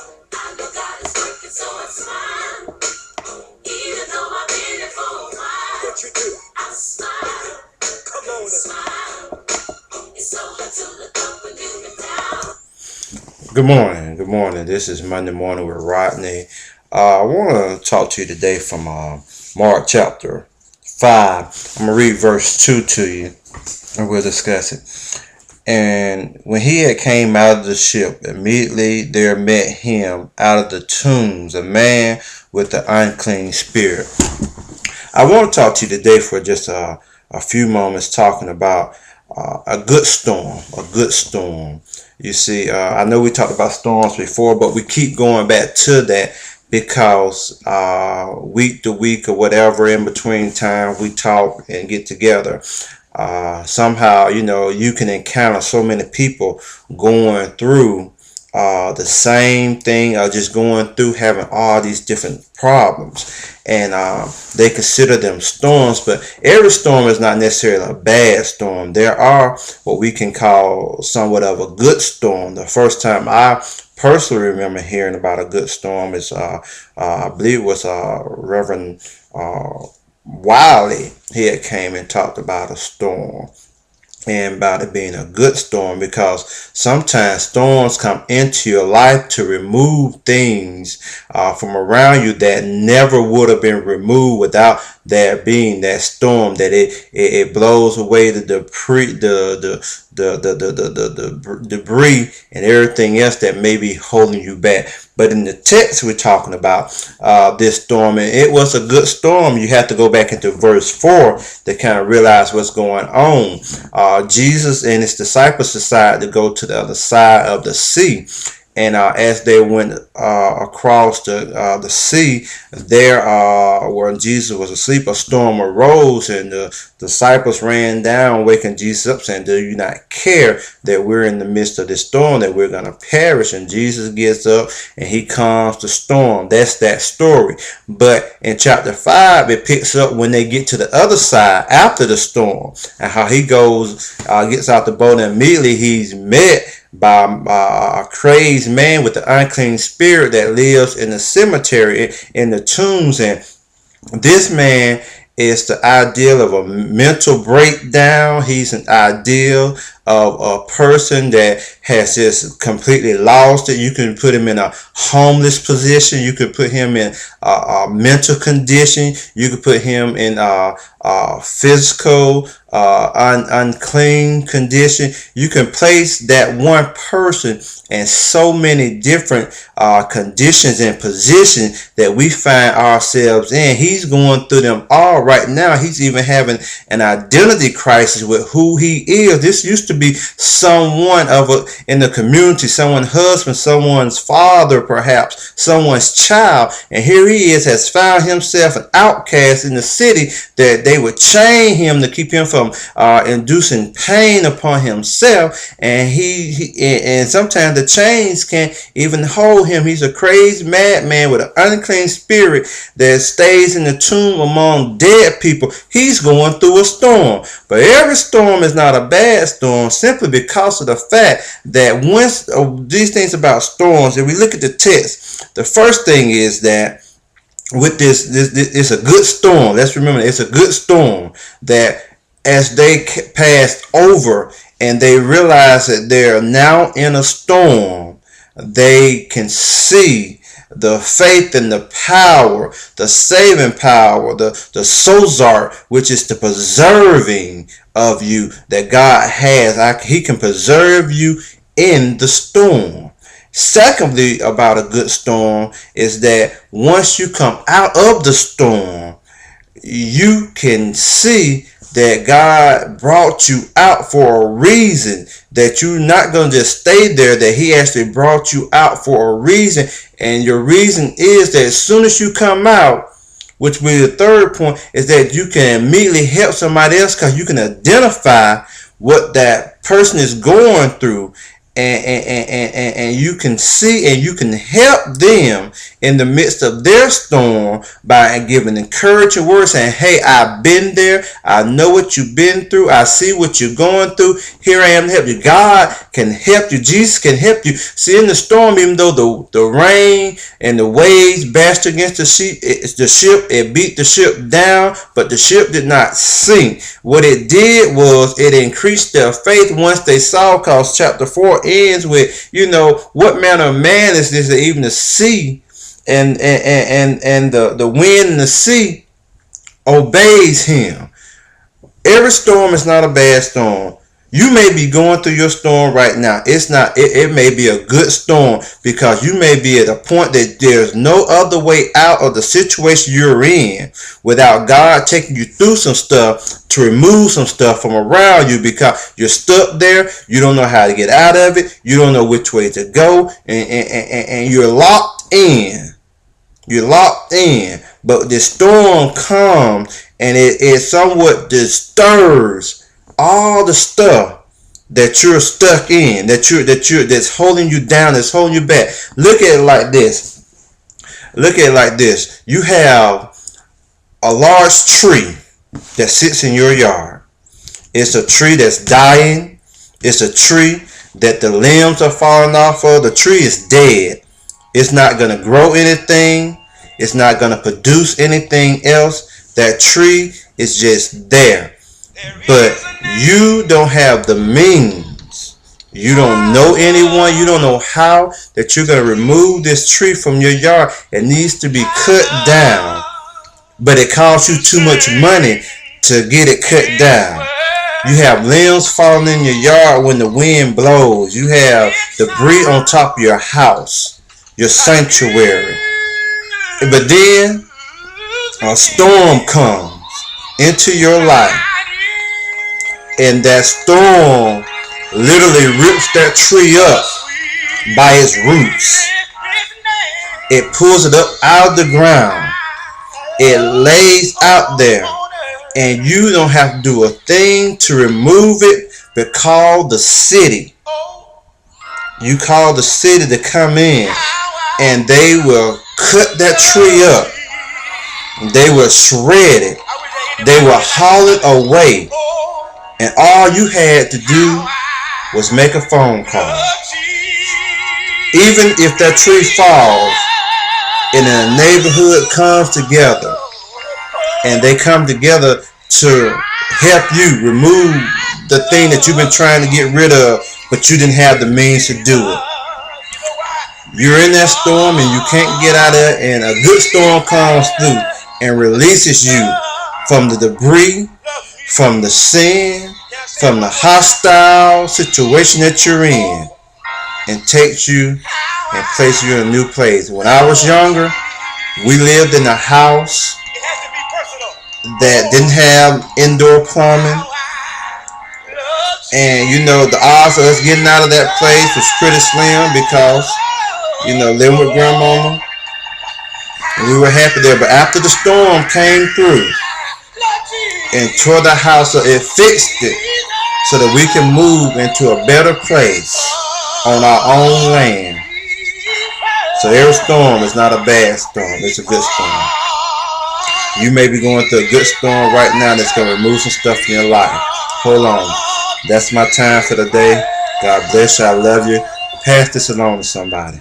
I know God is working, so I smile. Even though I've been here for a while. What you do? I smile. Come on. Smile. It's so hard to look up when you've been down. Good morning. Good morning. This is Monday Morning with Rodney. I want to talk to you today from Mark chapter 5. I'm going to read verse 2 to you, and we'll discuss it. And when he had came out of the ship, immediately there met him out of the tombs a man with the unclean spirit. I want to talk to you today for just a few moments, talking about a good storm. A good storm. You see, I know we talked about storms before, but we keep going back to that because week to week or whatever in between time we talk and get together. Somehow, you can encounter so many people going through the same thing, or just going through having all these different problems, and they consider them storms. But every storm is not necessarily a bad storm. There are what we can call somewhat of a good storm. The first time I personally remember hearing about a good storm is I believe it was Rev. Wiley. He had came and talked about a storm and about it being a good storm, because sometimes storms come into your life to remove things from around you that never would have been removed without there being that storm. That it blows away the debris and everything else that may be holding you back. But in the text we're talking about this storm, and it was a good storm. You have to go back into verse 4 to kind of realize what's going on. Jesus and his disciples decided to go to the other side of the sea. And as they went across the sea, there where Jesus was asleep, a storm arose, and the disciples ran down, waking Jesus up, saying, "Do you not care that we're in the midst of this storm, that we're going to perish?" And Jesus gets up and he calms the storm. That's that story. But in chapter 5, it picks up when they get to the other side after the storm, and how he gets out the boat, and immediately he's met by a crazed man with the unclean spirit that lives in the cemetery, in the tombs. And this man is the ideal of a mental breakdown. He's an ideal of a person that has just completely lost it. You can put him in a homeless position. You could put him in a mental condition. You could put him in a physical unclean condition. You can place that one person in so many different conditions and positions that we find ourselves in. He's going through them all right now. He's even having an identity crisis with who he is. This used to be someone in the community, someone's husband, someone's father, perhaps someone's child, and here he has found himself an outcast in the city, that they would chain him to keep him from inducing pain upon himself, and and sometimes the chains can't even hold him. He's a crazy madman with an unclean spirit that stays in the tomb among dead people. He's going through a storm. But every storm is not a bad storm, simply because of the fact that once these things about storms, if we look at the text, the first thing is that with this it's a good storm. Let's remember, it's a good storm, that as they passed over and they realize that they're now in a storm, they can see the faith and the power, the saving power, the sozar, which is the preserving of you that God has. He can preserve you in the storm. Secondly, about a good storm is that once you come out of the storm, you can see that God brought you out for a reason, that you're not going to just stay there, that he actually brought you out for a reason. And your reason is that as soon as you come out, which will be the third point, is that you can immediately help somebody else, because you can identify what that person is going through, and you can see and you can help them in the midst of their storm by giving encouraging words, saying, hey, I've been there. I know what you've been through. I see what you're going through. Here I am to help you. God can help you. Jesus can help you. See, in the storm, even though the rain and the waves bashed against the ship, it beat the ship down, but the ship did not sink. What it did was it increased their faith once they saw, because chapter 4 ends with, what manner of man is this, that even the sea and the wind and the sea obeys him. Every storm is not a bad storm. You may be going through your storm right now. It may be a good storm, because you may be at a point that there's no other way out of the situation you're in without God taking you through some stuff to remove some stuff from around you, because you're stuck there. You don't know how to get out of it. You don't know which way to go, and you're locked in. You're locked in. But the storm comes and it somewhat disturbs all the stuff that you're stuck in, that's holding you down, that's holding you back. Look at it like this. You have a large tree that sits in your yard. It's a tree that's dying. It's a tree that the limbs are falling off of. The tree is dead. It's not going to grow anything. It's not going to produce anything else. That tree is just there. But you don't have the means. You don't know anyone. You don't know how that you're going to remove this tree from your yard. It needs to be cut down. But it costs you too much money to get it cut down. You have limbs falling in your yard when the wind blows. You have debris on top of your house, your sanctuary. But then a storm comes into your life, and that storm literally rips that tree up by its roots. It pulls it up out of the ground. It lays out there, and you don't have to do a thing to remove it, but call the city. You call the city to come in, and they will cut that tree up. They will shred it. They will haul it away. And all you had to do was make a phone call. Even if that tree falls and the neighborhood comes together, and they come together to help you remove the thing that you've been trying to get rid of, but you didn't have the means to do it. You're in that storm and you can't get out of it, and a good storm comes through and releases you from the debris, from the sin, from the hostile situation that you're in, and takes you and places you in a new place. When I was younger, we lived in a house that didn't have indoor plumbing, and the odds of us getting out of that place was pretty slim, because living with grandmama, and we were happy there. But after the storm came through and tore the house up, it fixed it so that we can move into a better place on our own land. So every storm is not a bad storm. It's a good storm. You may be going through a good storm right now that's going to remove some stuff in your life. Hold on. That's my time for the day. God bless you. I love you. Pass this along to somebody.